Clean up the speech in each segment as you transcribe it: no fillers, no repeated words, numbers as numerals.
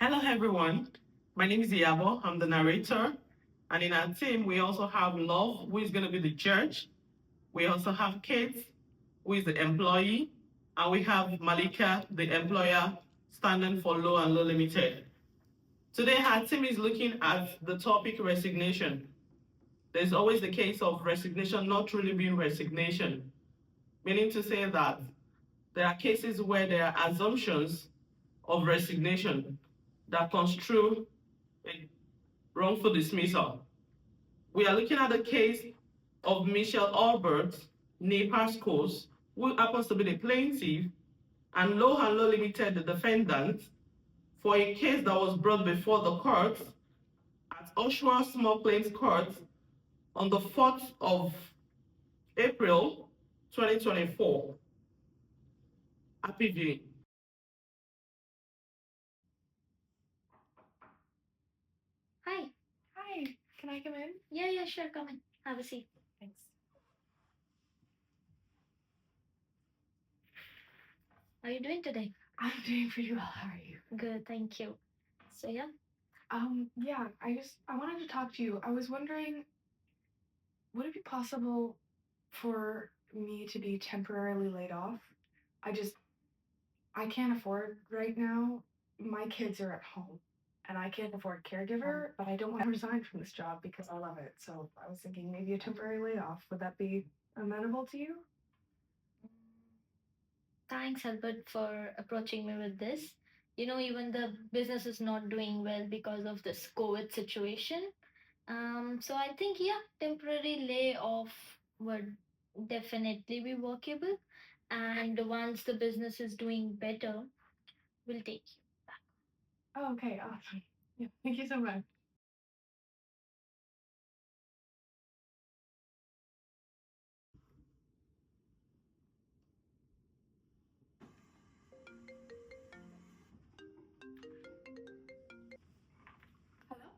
Hello, everyone. My name is Iabo. I'm the narrator. And in our team, we also have Love, who is going to be the judge. We also have Kate, who is the employee. And we have Malika, the employer, standing for Low and Low Limited. Today, our team is looking at the topic resignation. There's always the case of resignation not truly being resignation, meaning to say that there are cases where there are assumptions of resignation that construe a wrongful dismissal. We are looking at the case of Michelle Albert, NEPA Schools, who happens to be the plaintiff, and Low and Low Limited, the defendant, for a case that was brought before the court at Oshawa Small Claims Court on the 4th of April 2024. Happy viewing. Hi. Hi, can I come in? Yeah, sure. Come in. Have a seat. Thanks. How are you doing today? I'm doing pretty well. How are you? Good, thank you. So yeah, Yeah, I wanted to talk to you. I was wondering, would it be possible for me to be temporarily laid off? I just I can't afford right now. My kids are at home and I can't afford a caregiver, but I don't want to resign from this job because I love it. So I was thinking maybe a temporary layoff. Would that be amenable to you? thanks Albert for approaching me with this. Even the business is not doing well because of this COVID situation. So I think yeah, temporary layoff would definitely be workable. And once the business is doing better, we'll take you back. Oh, okay, awesome. Yeah, thank you so much. Hello?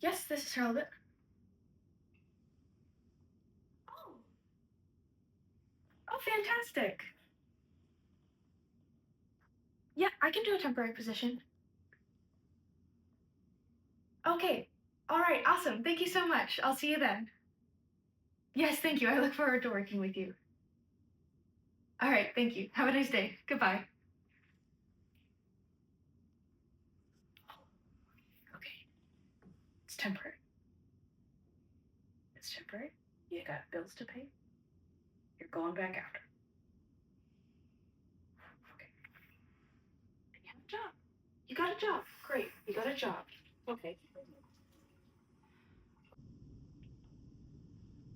Yes, this is Charlotte. Oh, oh, fantastic. Yeah, I can do a temporary position. Okay. All right, awesome. Thank you so much. I'll see you then. Yes, thank you. I look forward to working with you. All right, thank you. Have a nice day. Goodbye. Okay, it's temporary. It's temporary. You got bills to pay. You're going back after. Okay. And you have a job. You got a job. Great. You got a job. Okay.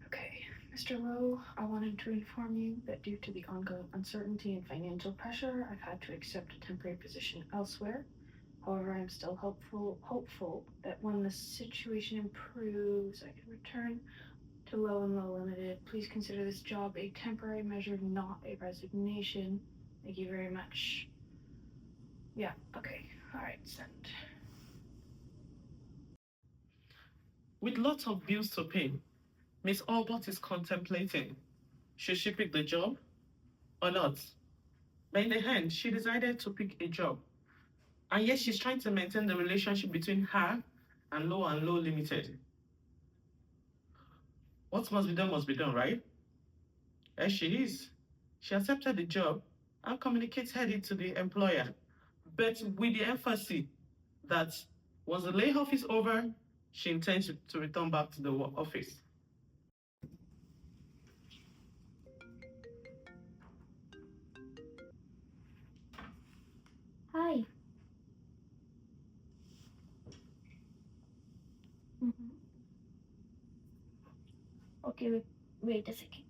Okay, Mr. Rowe, I wanted to inform you that due to the ongoing uncertainty and financial pressure, I've had to accept a temporary position elsewhere. However, I am still hopeful that when the situation improves, I can return to Low and Low Limited. Please consider this job a temporary measure, not a resignation. Thank you very much. Yeah, okay. All right, send. With lots of bills to pay, Miss Albert is contemplating, should she pick the job or not? But in the end, she decided to pick a job. And yet she's trying to maintain the relationship between her and Low Limited. What must be done, right? As she is. She accepted the job and communicated it to the employer, but with the emphasis that once the layoff is over, she intends to return back to the office. Hi. Mm-hmm. Okay, wait a second.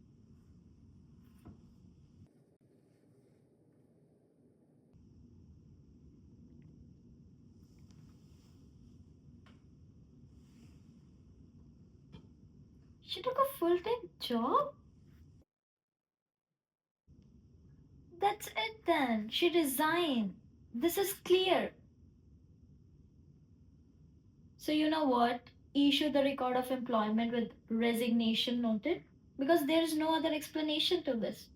She took a full-time job? That's it then. She resigned. This is clear. So you know what? Issue the record of employment with resignation noted because there is no other explanation to this.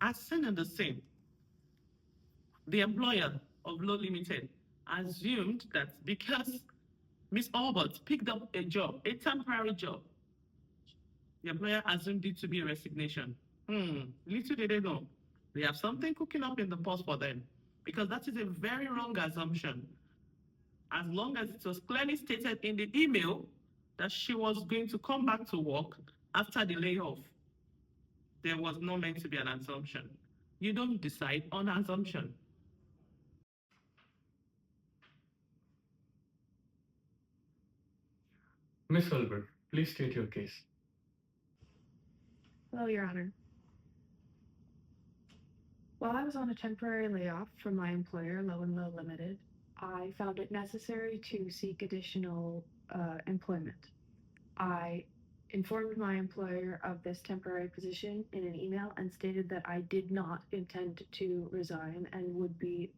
As seen in the scene, The employer of Low Limited assumed that because Miss Albert picked up a job, a temporary job, the employer assumed it to be a resignation. Little did they know. They have something cooking up in the pot for them because that is a very wrong assumption. As long as it was clearly stated in the email that she was going to come back to work after the layoff, there was not meant to be an assumption. You don't decide on assumption. Miss Albert, please state your case. Hello, Your Honor. While I was on a temporary layoff from my employer, Low and Low Limited, I found it necessary to seek additional employment. I informed my employer of this temporary position in an email and stated that I did not intend to resign and would be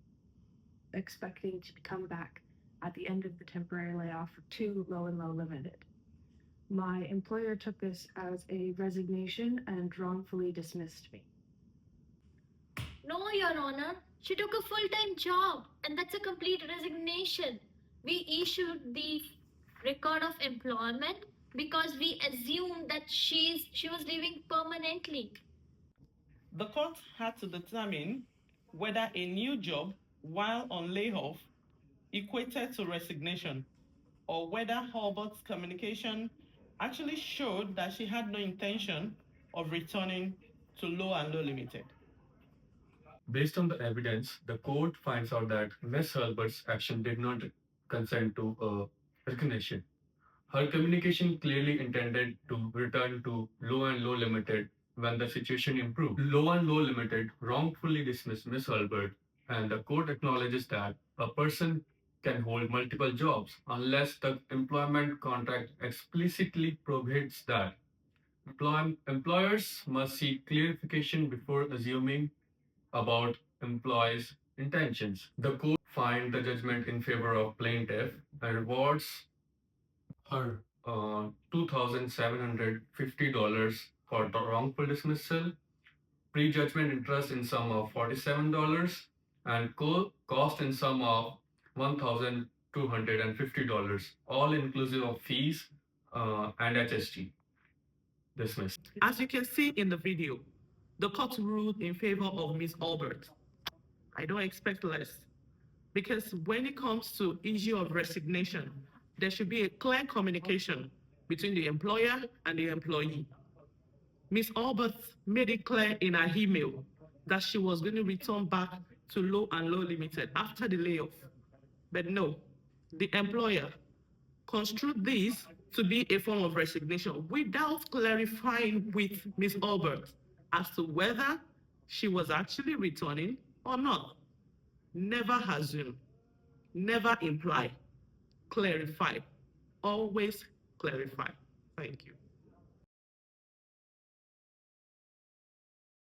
expecting to come back at the end of the temporary layoff to Low and Low Limited. My employer took this as a resignation and wrongfully dismissed me. No, Your Honor. She took a full-time job, and that's a complete resignation. We issued the record of employment because we assumed that she was leaving permanently. The court had to determine whether a new job while on layoff equated to resignation or whether Albert's communication actually showed that she had no intention of returning to Low and Low Limited. Based on the evidence, the court finds out that Miss Albert's action did not consent to a resignation. Her communication clearly intended to return to Low and Low Limited when the situation improved. Low and Low Limited wrongfully dismissed Miss Albert, and the court acknowledges that a person can hold multiple jobs unless the employment contract explicitly prohibits that. Employers must seek clarification before assuming about employees' intentions. The court finds the judgment in favor of plaintiff and rewards her $2,750 for the wrongful dismissal, prejudgment interest in sum of $47, and cost in sum of $1,250, all inclusive of fees and HST. Dismissed. As you can see in the video, the court ruled in favor of Ms. Albert. I don't expect less, because when it comes to issue of resignation, there should be a clear communication between the employer and the employee. Ms. Albert made it clear in her email that she was going to return back to Low and Low Limited after the layoff. But no, the employer construed this to be a form of resignation without clarifying with Ms. Albert as to whether she was actually returning or not. Never assume, never imply, clarify, always clarify. Thank you.